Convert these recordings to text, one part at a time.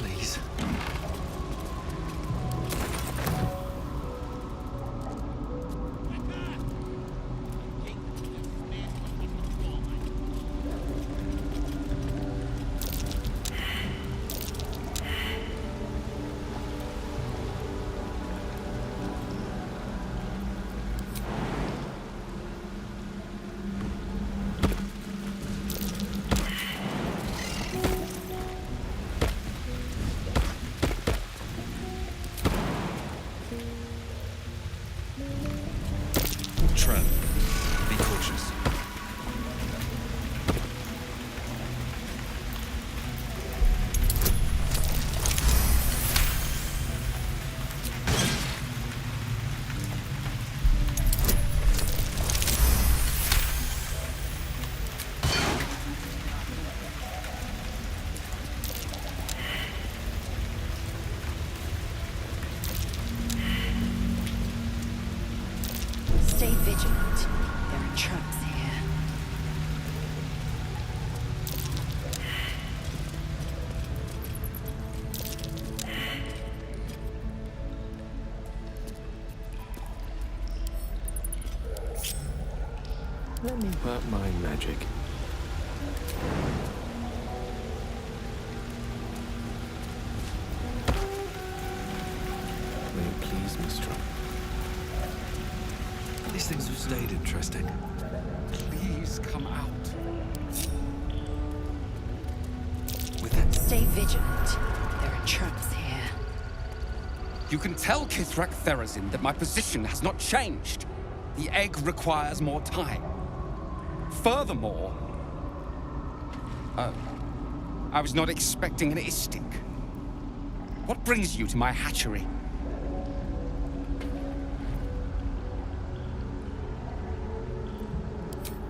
Please. Tren, be cautious. Stay vigilant. There are traps here. Let me work my magic. May it please me, Strong. These things have stayed interesting. Please come out. With that, Stay vigilant. There are traps here. You can tell Kithrak Therazin that my position has not changed. The egg requires more time. Furthermore, I was not expecting an Istik. What brings you to my hatchery?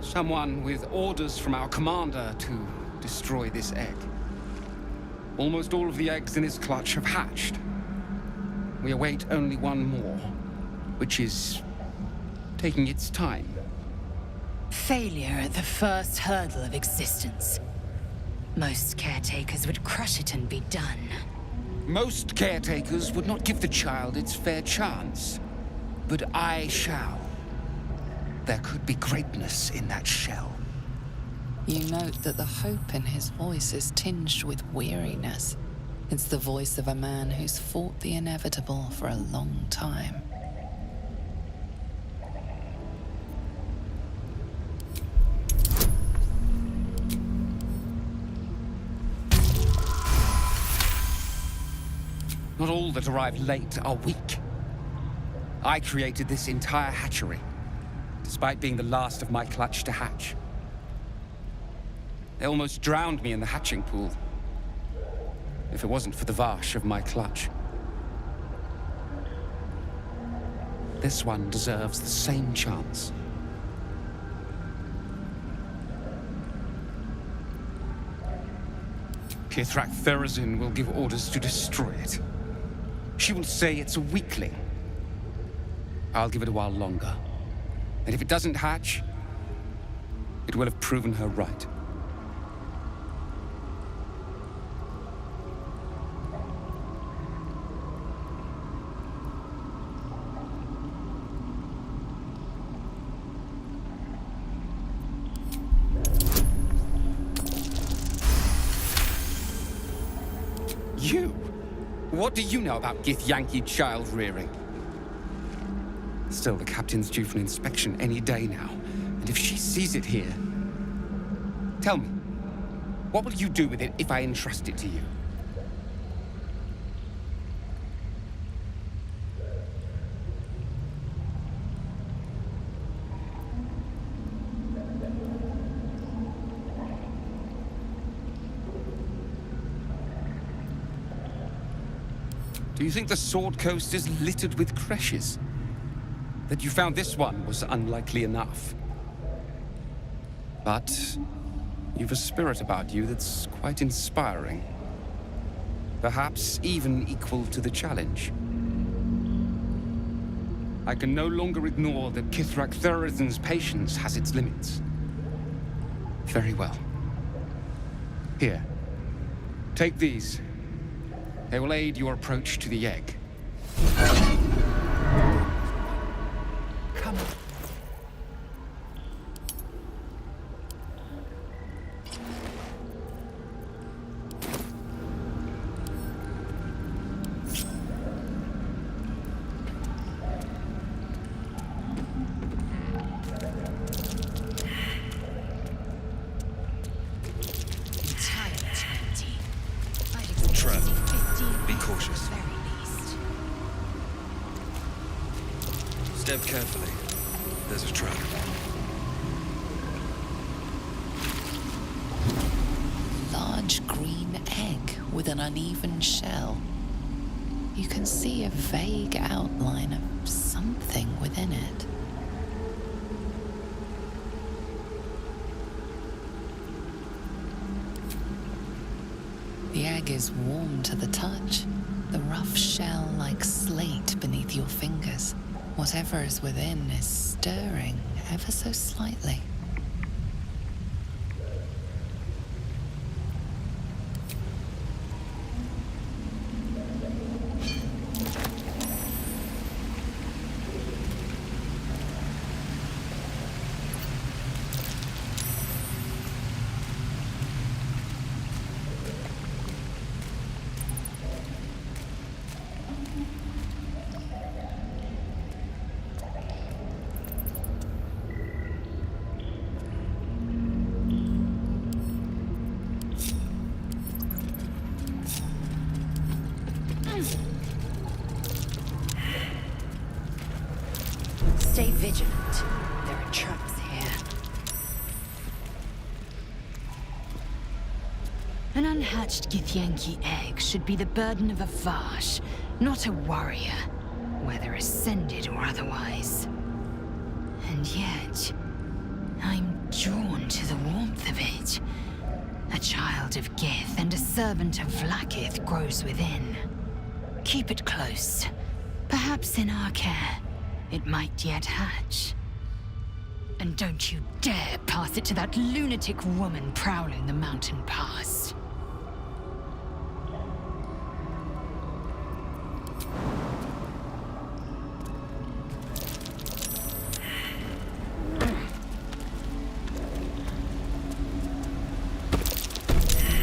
Someone with orders from our commander to destroy this egg. Almost all of the eggs in its clutch have hatched. We await only one more, which is taking its time. Failure at the first hurdle of existence. Most caretakers would crush it and be done. Most caretakers would not give the child its fair chance, but I shall. There could be greatness in that shell. You note that the hope in his voice is tinged with weariness. It's the voice of a man who's fought the inevitable for a long time. Not all that arrive late are weak. I created this entire hatchery, despite being the last of my clutch to hatch. They almost drowned me in the hatching pool, if it wasn't for the Vash of my clutch. This one deserves the same chance. Kithrak Therazin will give orders to destroy it. She will say it's a weakling. I'll give it a while longer. And if it doesn't hatch, it will have proven her right. You? What do you know about Githyanki child rearing? Still, the captain's due for an inspection any day now. And if she sees it here... Tell me, what will you do with it if I entrust it to you? Do you think the Sword Coast is littered with creches? That you found this one was unlikely enough. But you've a spirit about you that's quite inspiring. Perhaps even equal to the challenge. I can no longer ignore that Kithrak Therazin's patience has its limits. Very well. Here, take these. They will aid your approach to the egg. Come on. Trap. Be cautious. Step carefully. There's a trap. Large green egg with an uneven shell. You can see a vague outline of something within it. The egg is warm to the touch, the rough shell like slate beneath your fingers. Whatever is within is stirring ever so slightly. Stay vigilant. There are traps here. An unhatched Githyanki egg should be the burden of a Vash, not a warrior, whether ascended or otherwise. And yet, I'm drawn to the warmth of it. A child of Gith and a servant of Vlaakith grows within. Keep it close. Perhaps in our care, it might yet hatch. And don't you dare pass it to that lunatic woman prowling the mountain pass.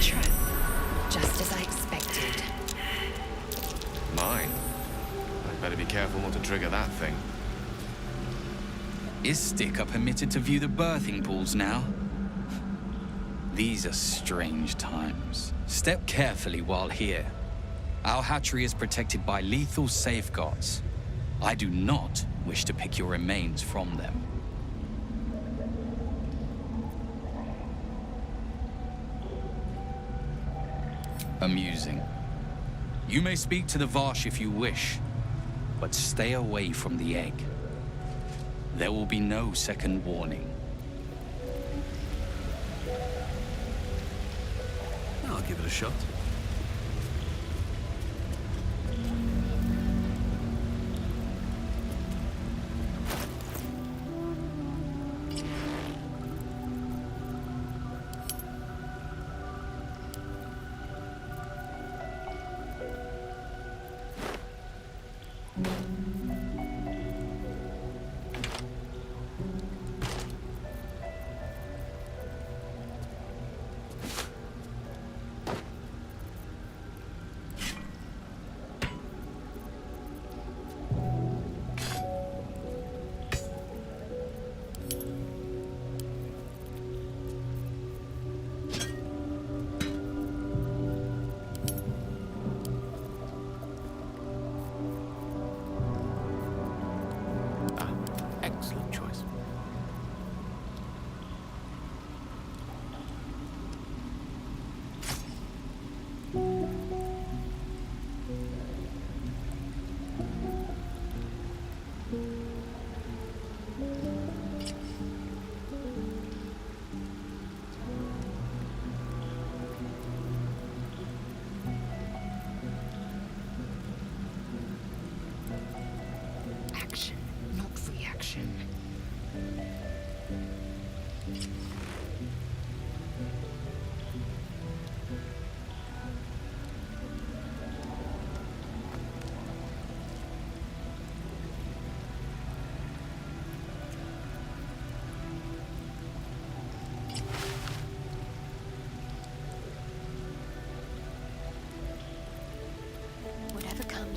Trap. Just as I expected. Mine? I'd better be careful not to trigger that thing. Is Sticker permitted to view the birthing pools now? These are strange times. Step carefully while here. Our hatchery is protected by lethal safeguards. I do not wish to pick your remains from them. Amusing. You may speak to the Varsh if you wish, but stay away from the egg. There will be no second warning. I'll give it a shot.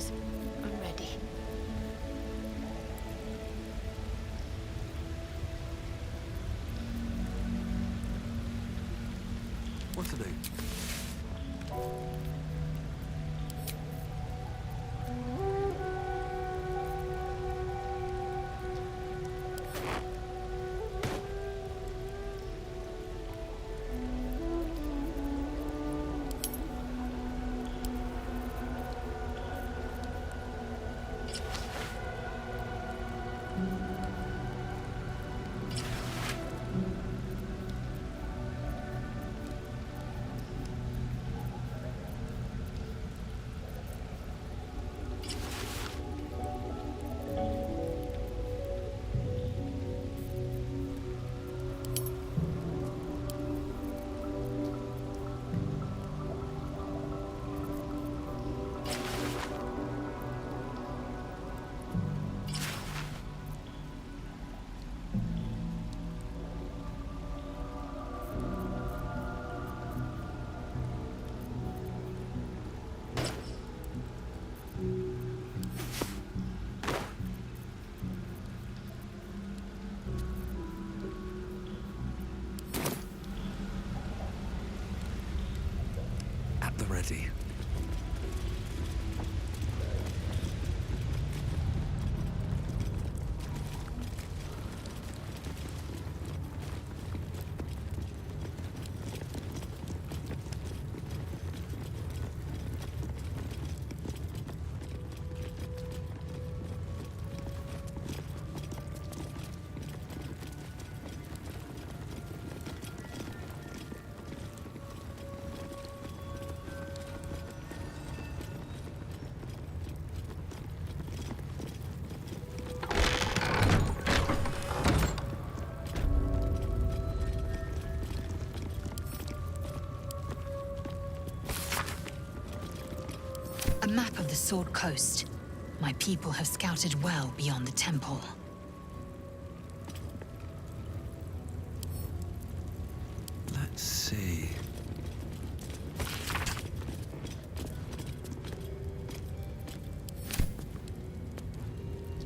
goes. I'm ready. What's the name? At the ready. A map of the Sword Coast. My people have scouted well beyond the temple. Let's see.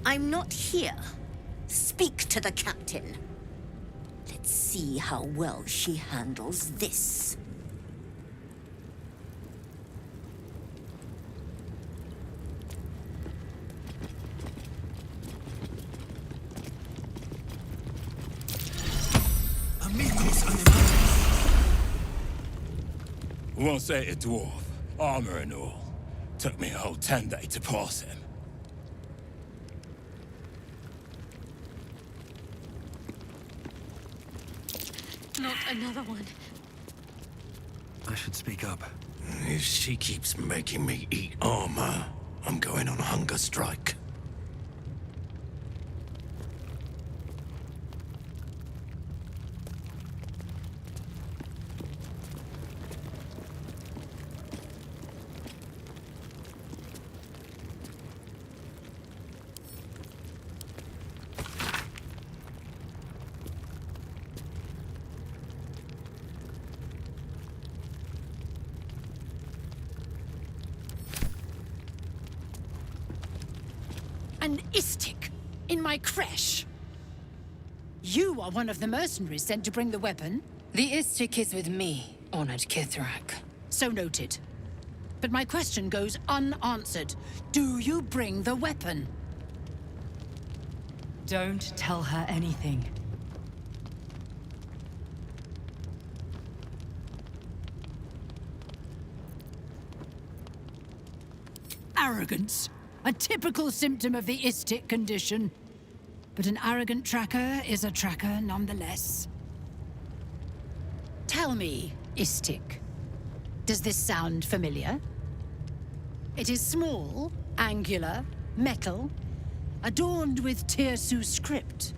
I'm not here. Speak to the captain. Let's see how well she handles this. Once ate a dwarf, armor and all. Took me a whole 10 days to pass him. Not another one. I should speak up. If she keeps making me eat armor, I'm going on a hunger strike. An Istik in my creche. You are one of the mercenaries sent to bring the weapon. The Istik is with me, honored Kithrak. So noted. But my question goes unanswered. Do you bring the weapon? Don't tell her anything. Arrogance. A typical symptom of the Istik condition. But an arrogant tracker is a tracker nonetheless. Tell me, Istik, does this sound familiar? It is small, angular, metal, adorned with Tirsu script,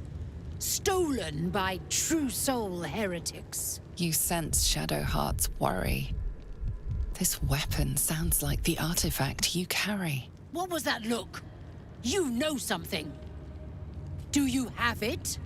stolen by true soul heretics. You sense Shadowheart's worry. This weapon sounds like the artifact you carry. What was that look? You know something. Do you have it?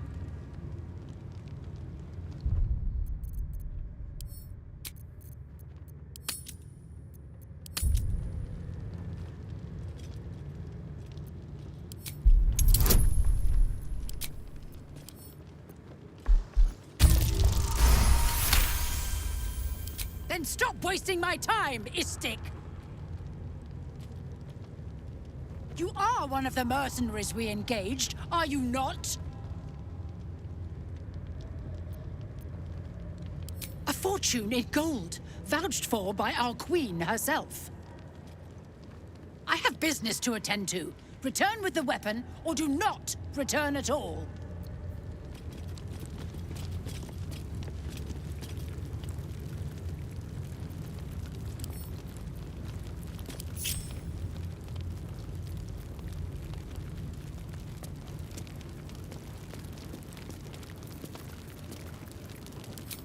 Then stop wasting my time, Istik! You are one of the mercenaries we engaged, are you not? A fortune in gold, vouched for by our queen herself. I have business to attend to. Return with the weapon, or do not return at all.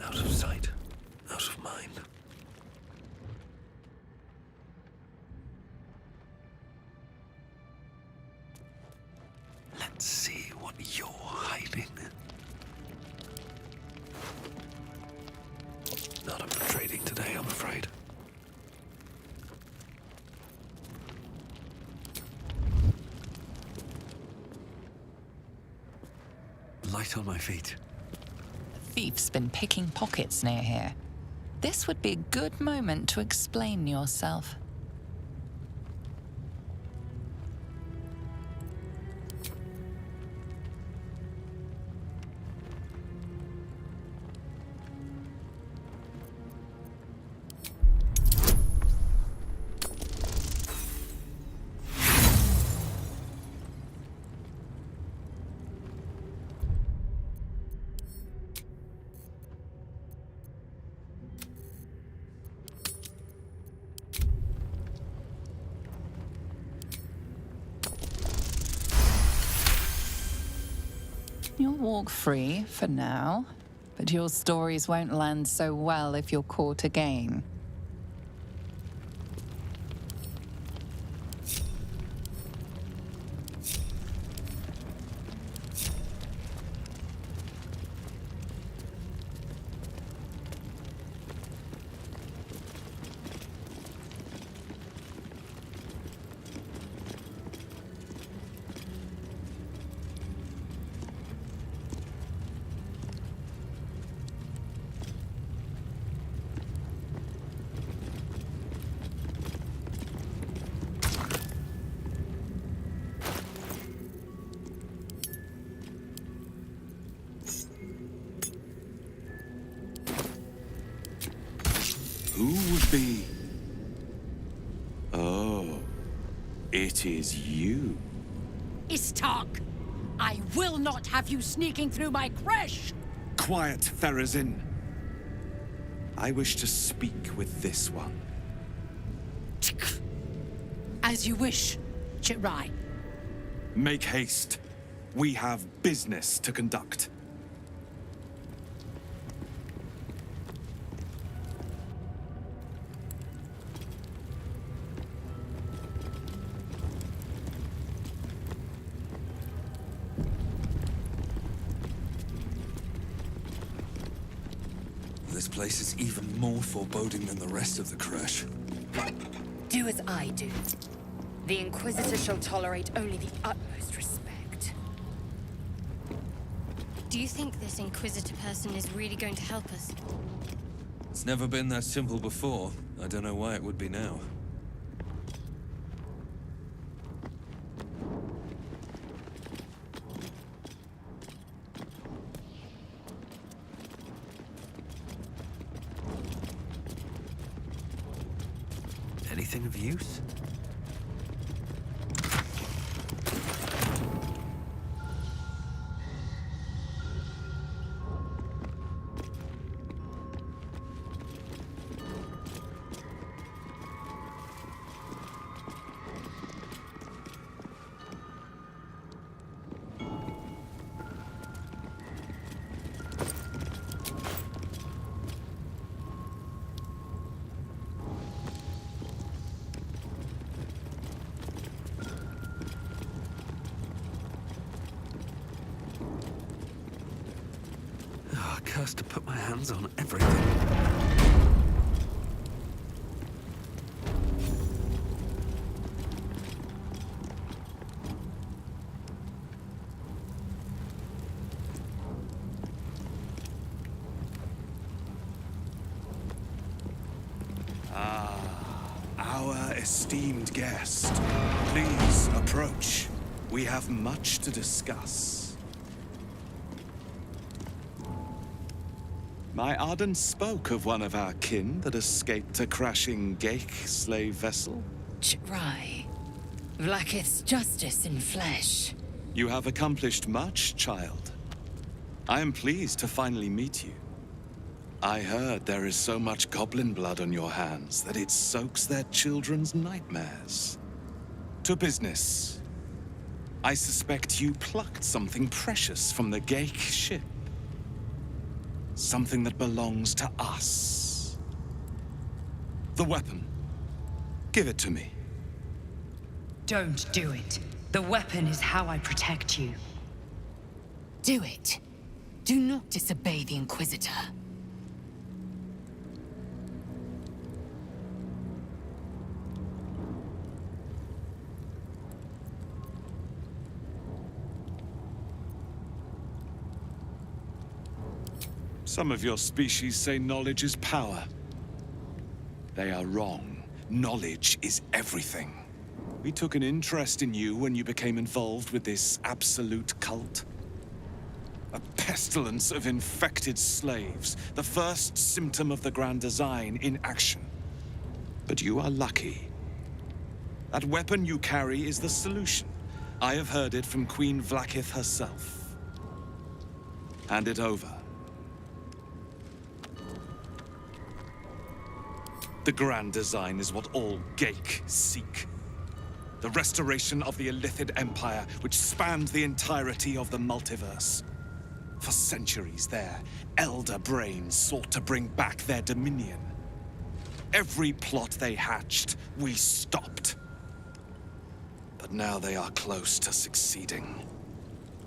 Out of sight, out of mind. Let's see what you're hiding. Not up for trading today, I'm afraid. Light on my feet. Thief's been picking pockets near here. This would be a good moment to explain yourself. You'll walk free for now, but your stories won't land so well if you're caught again. Who would be? Oh, it is you. Istark! I will not have you sneaking through my creche! Quiet, Pharazin. I wish to speak with this one. As you wish, Chitrai. Make haste. We have business to conduct. This place is even more foreboding than the rest of the crash. Do as I do. The Inquisitor shall tolerate only the utmost respect. Do you think this Inquisitor person is really going to help us? It's never been that simple before. I don't know why it would be now. Anything of use? Cursed to put my hands on everything. esteemed guest. Please approach. We have much to discuss. My Arden spoke of one of our kin that escaped a crashing Geik slave vessel. Try. Vlaakith's justice in flesh. You have accomplished much, child. I am pleased to finally meet you. I heard there is so much goblin blood on your hands that it soaks their children's nightmares. To business. I suspect you plucked something precious from the Geik ship. Something that belongs to us. The weapon. Give it to me. Don't do it. The weapon is how I protect you. Do it. Do not disobey the Inquisitor. Some of your species say knowledge is power. They are wrong. Knowledge is everything. We took an interest in you when you became involved with this absolute cult. A pestilence of infected slaves, the first symptom of the Grand Design in action. But you are lucky. That weapon you carry is the solution. I have heard it from Queen Vlaakith herself. Hand it over. The Grand Design is what all Geik seek. The restoration of the Illithid Empire, which spanned the entirety of the multiverse. For centuries, their elder brains sought to bring back their dominion. Every plot they hatched, we stopped. But now they are close to succeeding.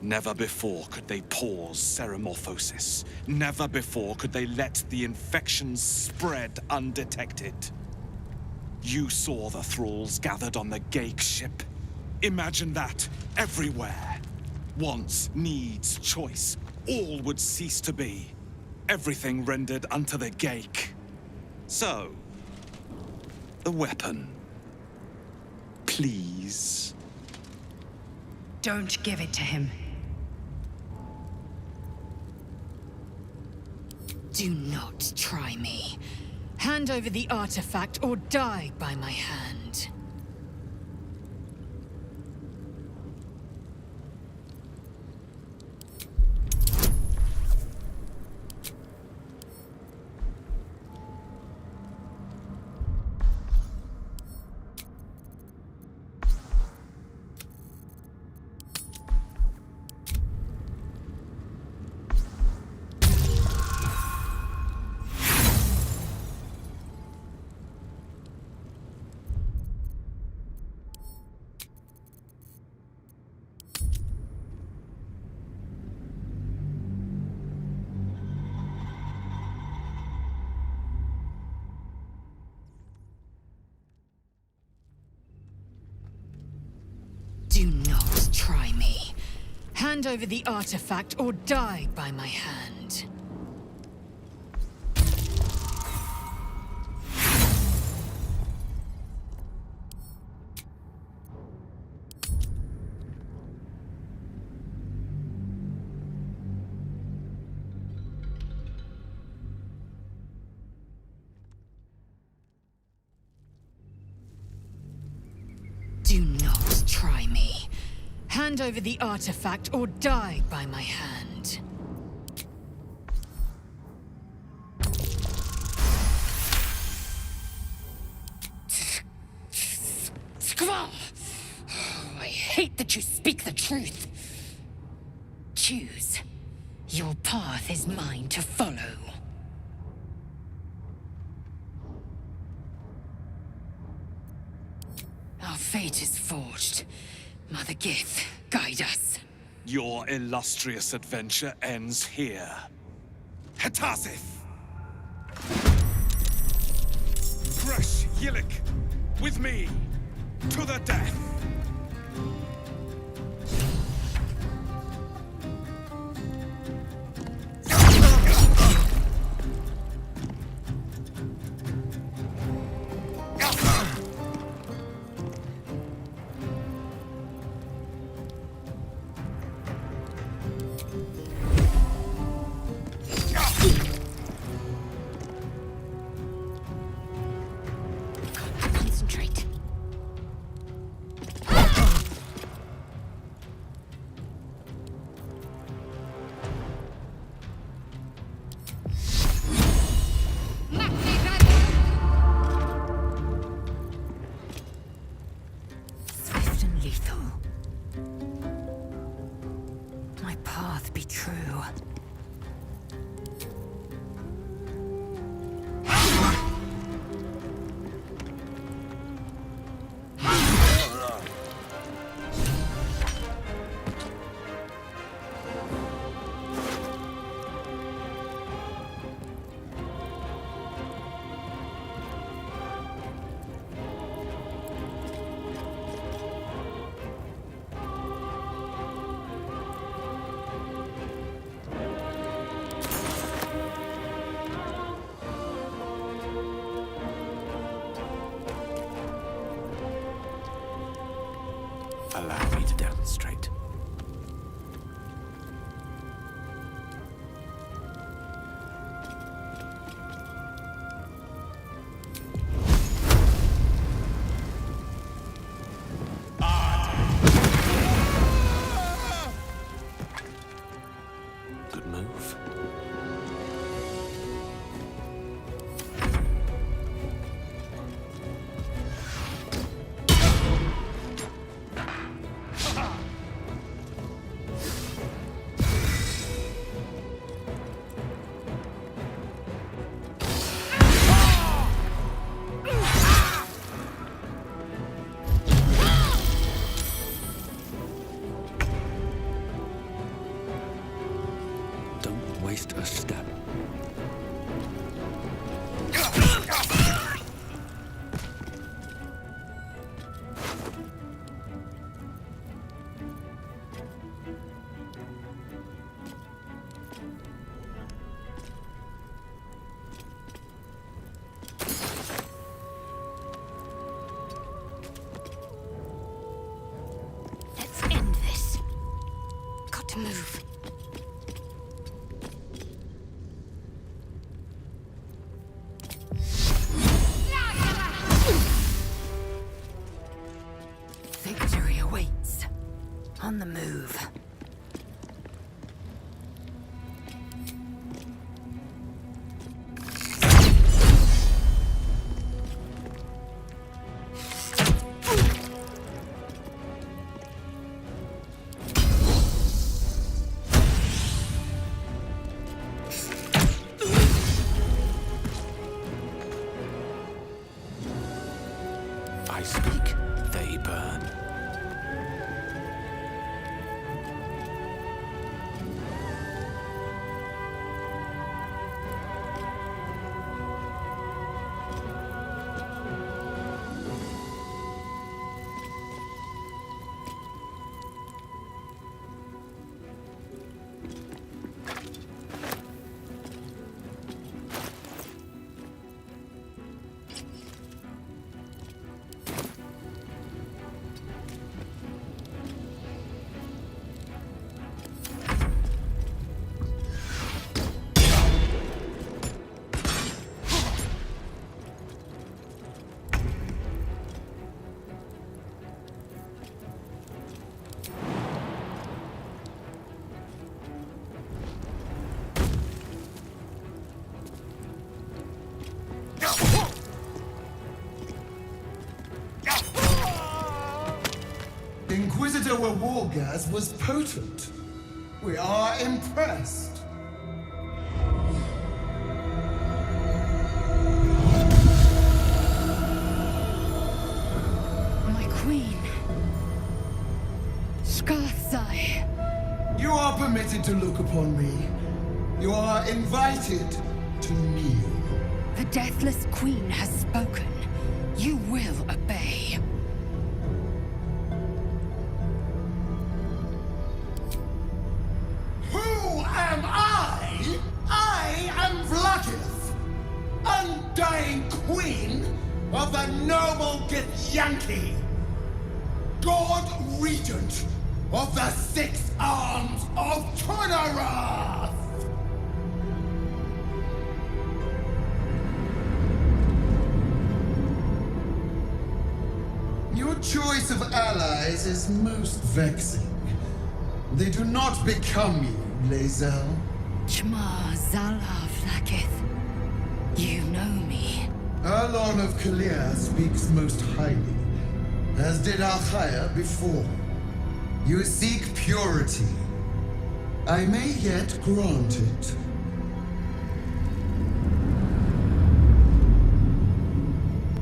Never before could they pause ceremorphosis. Never before could they let the infections spread undetected. You saw the thralls gathered on the Geik ship. Imagine that, everywhere. Wants, needs, choice, all would cease to be. Everything rendered unto the Geik. So, the weapon. Please. Don't give it to him. Do not try me. Hand over the artifact or die by my hand. Do not try me. Hand over the artifact or die by my hand. Do not try me. Hand over the artifact or die by my hand. Skrull! I hate that you speak the truth. Choose. Your path is mine to follow. Our fate is forged. Mother Gith, guide us. Your illustrious adventure ends here. Hetazith! Fresh Yillik, with me, to the death! Allow me to demonstrate. Good move. Don't waste a step. Let's end this. Got to move. Victory awaits. On the move. I speak, they burn. Inquisitor Wargas was potent. We are impressed. My queen. Skathzai. You are permitted to look upon me. You are invited to kneel. The Deathless Queen has spoken. You will obey. Who am I? I am Vlaakith, undying queen of the noble Githyanki, God Regent of the Six Arms of Tunnarath! Your choice of allies is most vexing. They do not become you, Lae'zel. Chma Zala Vlaakith. You know me. Erlon of Kalir speaks most highly, as did Alchaya before. You seek purity. I may yet grant it.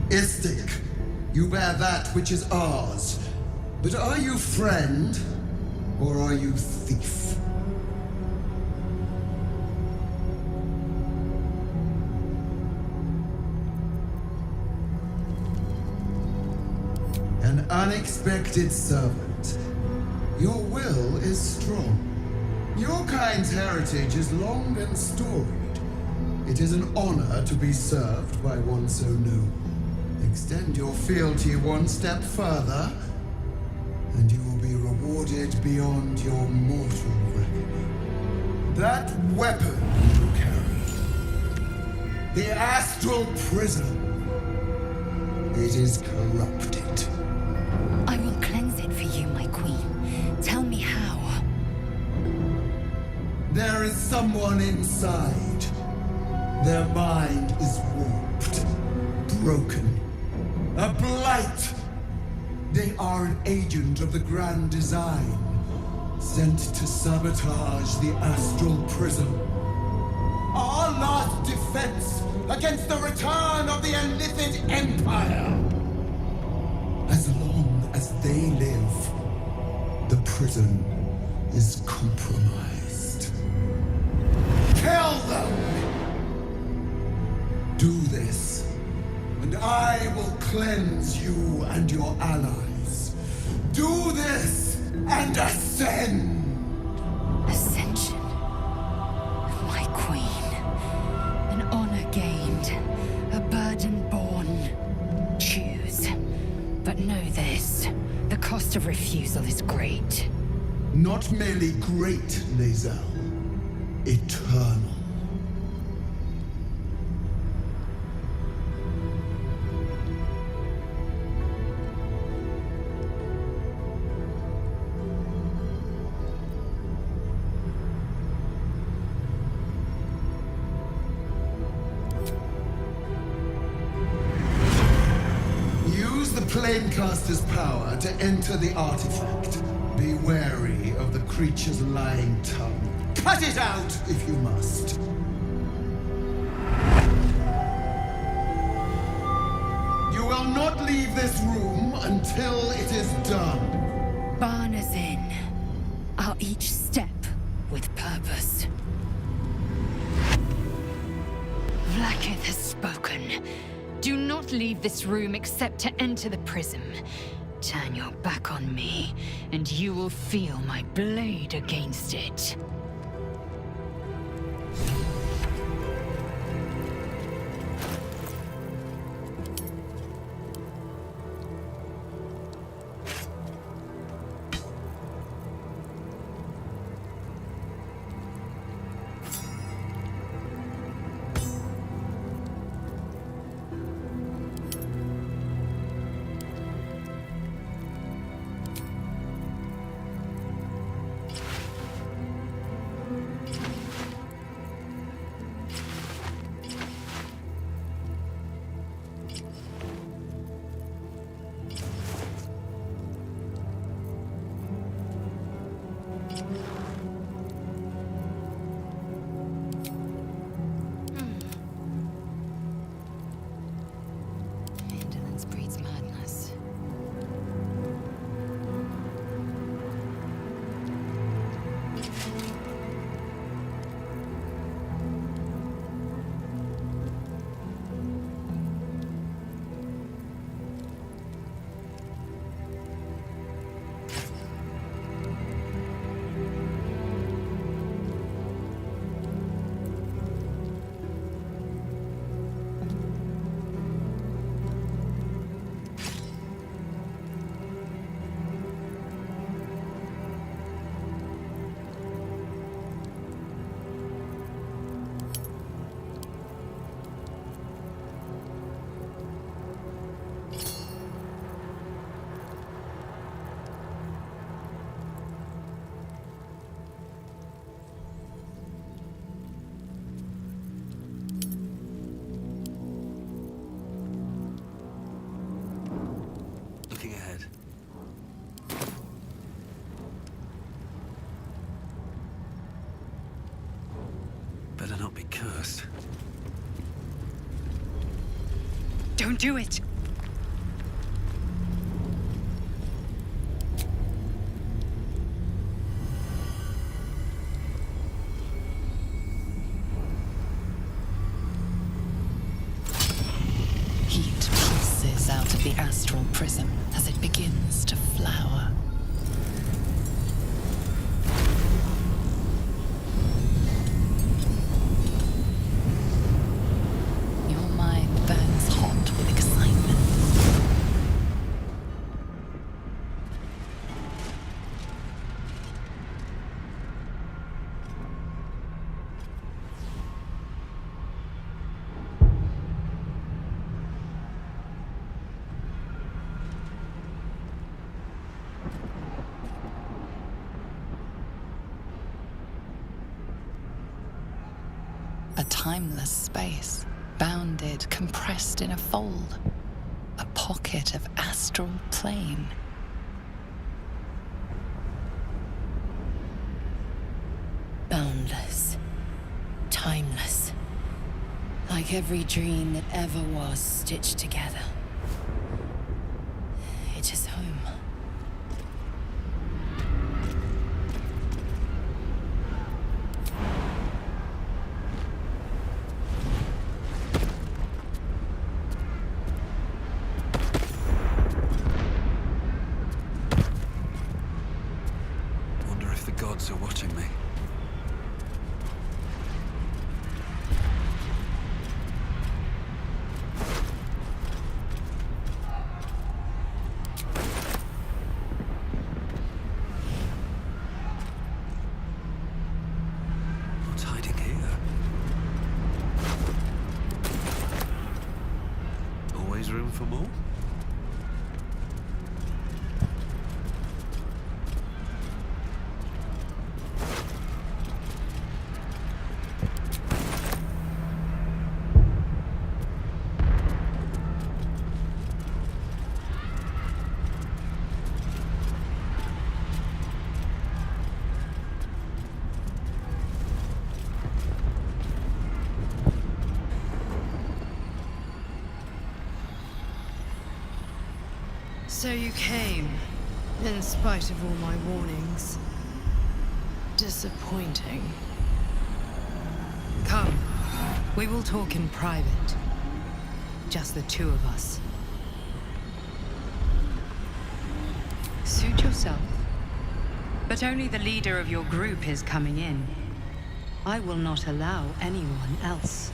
Istik, you bear that which is ours. But are you friend, or are you thief? An unexpected servant. Your will is strong. Your kind's heritage is long and storied. It is an honor to be served by one so noble. Extend your fealty one step further, and you will be rewarded beyond your mortal reckoning. That weapon you carry, the astral prism, it is corrupted. I will cleanse it for you, my queen. Tell me how. There is someone inside. Their mind is warped, broken, a blight. They are an agent of the Grand Design, sent to sabotage the astral prism. Our last defense against the return of the Illithid Empire. As long as they live, the prison is compromised. Kill them! Do this, and I will cleanse you and your allies. Do this, and ascend! Ascension. My queen. An honor gained. A burden borne. Choose. But know this. The cost of refusal is great. Not merely great, Lae'zel. Eternal. Flamecaster's power to enter the artifact. Be wary of the creature's lying tongue. Cut it out if you must. You will not leave this room until it is done. Barna's in. Our each step with purpose. Vlaakith has spoken. Do not leave this room except to enter the prism. Turn your back on me, and you will feel my blade against it. Better not be cursed. Don't do it! Heat pulses out of the astral prism as it begins to flower. Your mind burns hot with excitement. timeless space, bounded, compressed in a fold. A pocket of astral plane. Boundless. Timeless. Like every dream that ever was stitched together. It is home. Wonder if the gods are watching me. What's hiding here? Always room for more? So you came, in spite of all my warnings. Disappointing. Come, we will talk in private. Just the two of us. Suit yourself. But only the leader of your group is coming in. I will not allow anyone else.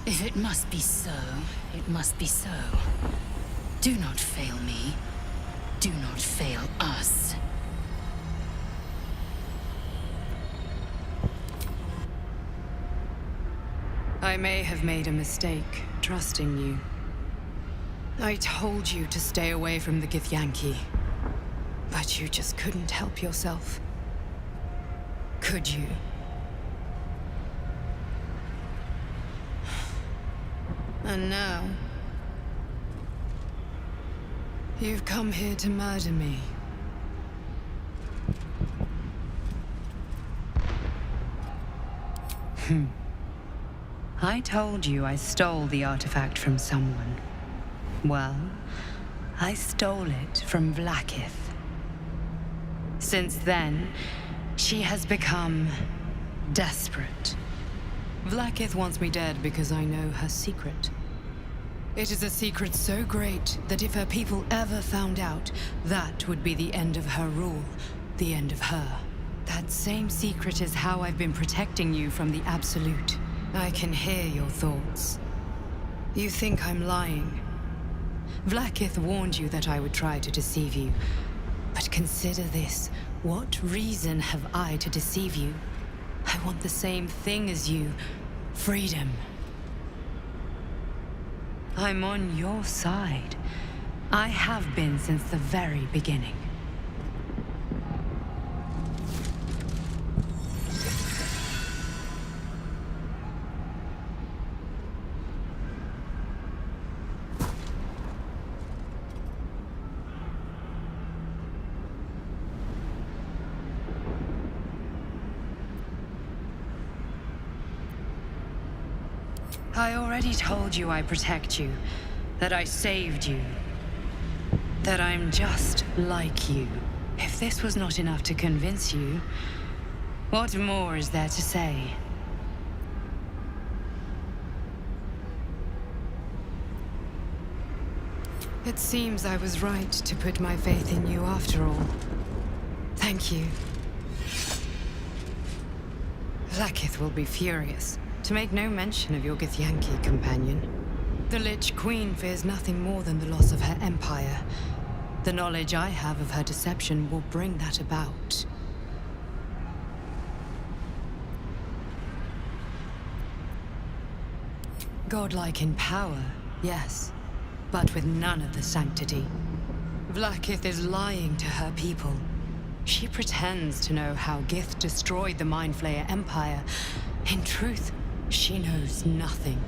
If it must be so, it must be so. Do not fail me. Do not fail us. I may have made a mistake, trusting you. I told you to stay away from the Githyanki. But you just couldn't help yourself. Could you? And now... you've come here to murder me. I told you I stole the artifact from someone. Well, I stole it from Vlaakith. Since then, she has become desperate. Vlaakith wants me dead because I know her secret. It is a secret so great that if her people ever found out, that would be the end of her rule, the end of her. That same secret is how I've been protecting you from the Absolute. I can hear your thoughts. You think I'm lying. Vlaakith warned you that I would try to deceive you. But consider this. What reason have I to deceive you? I want the same thing as you. Freedom. I'm on your side. I have been since the very beginning. I already told you I protect you, that I saved you, that I'm just like you. If this was not enough to convince you, what more is there to say? It seems I was right to put my faith in you after all. Thank you. Vlaakith will be furious. To make no mention of your Githyanki companion. The Lich Queen fears nothing more than the loss of her empire. The knowledge I have of her deception will bring that about. Godlike in power, yes, but with none of the sanctity. Vlaakith is lying to her people. She pretends to know how Gith destroyed the Mind Flayer Empire. In truth, She knows nothing.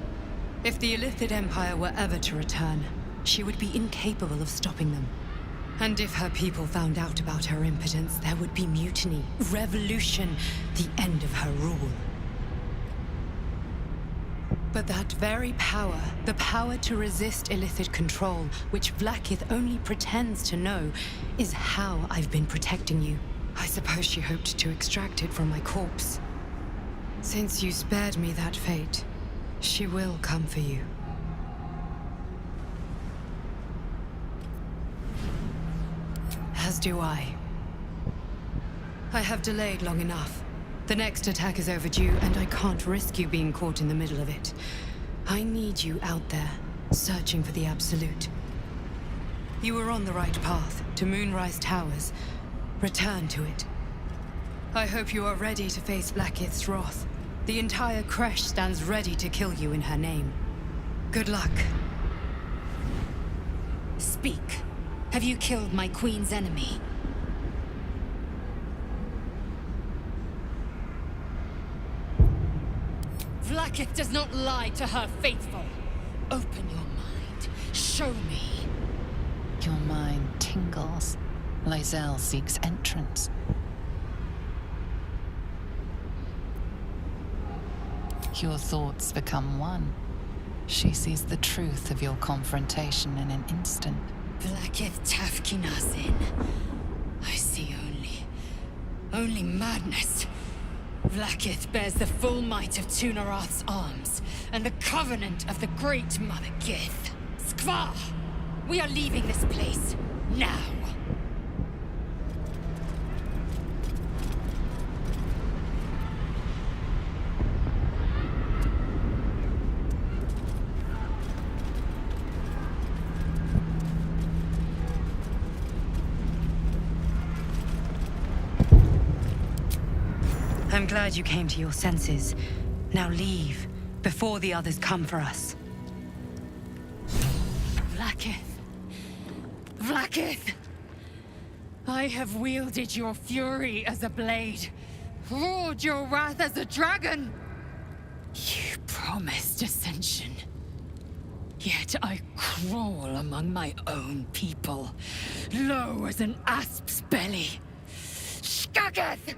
If the Illithid Empire were ever to return, she would be incapable of stopping them. And if her people found out about her impotence, there would be mutiny, revolution, the end of her rule. But that very power, the power to resist Illithid control, which Vlaakith only pretends to know, is how I've been protecting you. I suppose she hoped to extract it from my corpse. Since you spared me that fate, she will come for you. As do I. I have delayed long enough. The next attack is overdue, and I can't risk you being caught in the middle of it. I need you out there, searching for the Absolute. You were on the right path, to Moonrise Towers. Return to it. I hope you are ready to face Vlaakith's wrath. The entire Kresh stands ready to kill you in her name. Good luck. Speak. Have you killed my queen's enemy? Vlaakith does not lie to her faithful. Open your mind. Show me. Your mind tingles. Lae'zel seeks entrance. Your thoughts become one. She sees the truth of your confrontation in an instant. Vlaakith Tafkinazin. I see only madness. Vlaakith bears the full might of Tunarath's arms, and the covenant of the Great Mother Gith. Skvar! We are leaving this place, now! I'm glad you came to your senses. Now leave, before the others come for us. Vlaakith. Vlaakith! I have wielded your fury as a blade, roared your wrath as a dragon. You promised ascension. Yet I crawl among my own people, low as an asp's belly. Shkageth!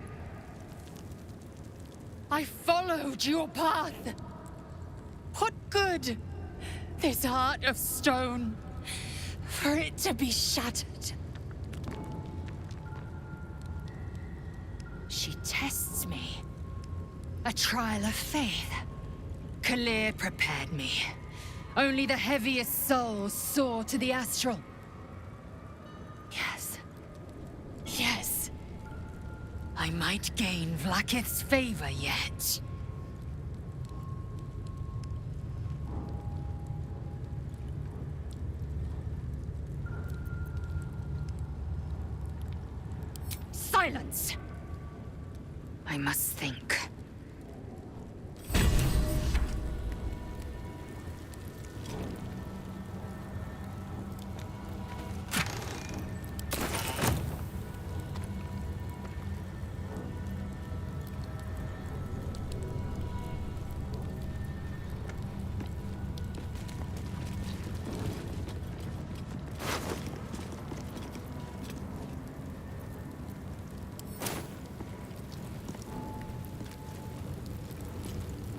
I followed your path. What good? This heart of stone, for it to be shattered. She tests me. A trial of faith. Kalir prepared me. Only the heaviest souls soar to the astral. Yes. Yes. I might gain Vlaakith's favor yet. Silence! I must think.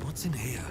What's in here?